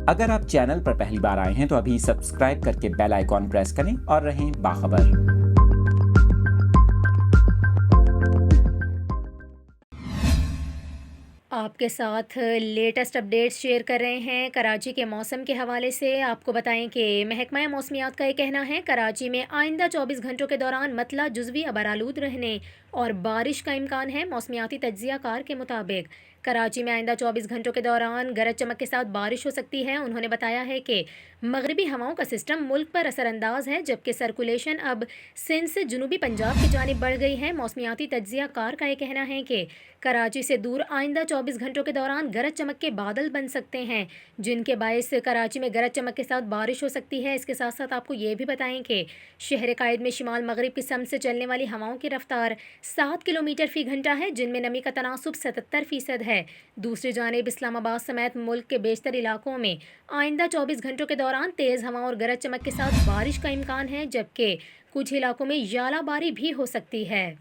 اگر آپ چینل پر پہلی بار آئے ہیں تو ابھی سبسکرائب کر کے بیل آئیکن پریس کریں اور رہیں باخبر۔ آپ کے ساتھ لیٹسٹ اپڈیٹس شیئر کر رہے ہیں کراچی کے موسم کے حوالے سے۔ آپ کو بتائیں کہ محکمہ موسمیات کا یہ کہنا ہے کراچی میں آئندہ 24 گھنٹوں کے دوران مطلع جزوی ابرآلود رہنے اور بارش کا امکان ہے۔ موسمیاتی تجزیہ کار کے مطابق کراچی میں آئندہ 24 گھنٹوں کے دوران گرج چمک کے ساتھ بارش ہو سکتی ہے۔ انہوں نے بتایا ہے کہ مغربی ہواؤں کا سسٹم ملک پر اثر انداز ہے، جبکہ سرکولیشن اب سندھ سے جنوبی پنجاب کی جانب بڑھ گئی ہے۔ موسمیاتی تجزیہ کار کا یہ کہنا ہے کہ کراچی سے دور آئندہ 24 گھنٹوں کے دوران گرج چمک کے بادل بن سکتے ہیں، جن کے باعث کراچی میں گرج چمک کے ساتھ بارش ہو سکتی ہے۔ اس کے ساتھ ساتھ آپ کو یہ بھی بتائیں کہ شہر قائد میں شمال مغرب کی سمت سے چلنے والی ہواؤں کی رفتار 7 کلومیٹر فی گھنٹہ ہے، جن میں نمی کا تناسب 77% ہے۔ دوسری جانب اسلام آباد سمیت ملک کے بیشتر علاقوں میں آئندہ 24 گھنٹوں کے دوران تیز ہواؤں اور گرج چمک کے ساتھ بارش کا امکان ہے، جبکہ کچھ علاقوں میں ژالہ باری بھی ہو سکتی ہے۔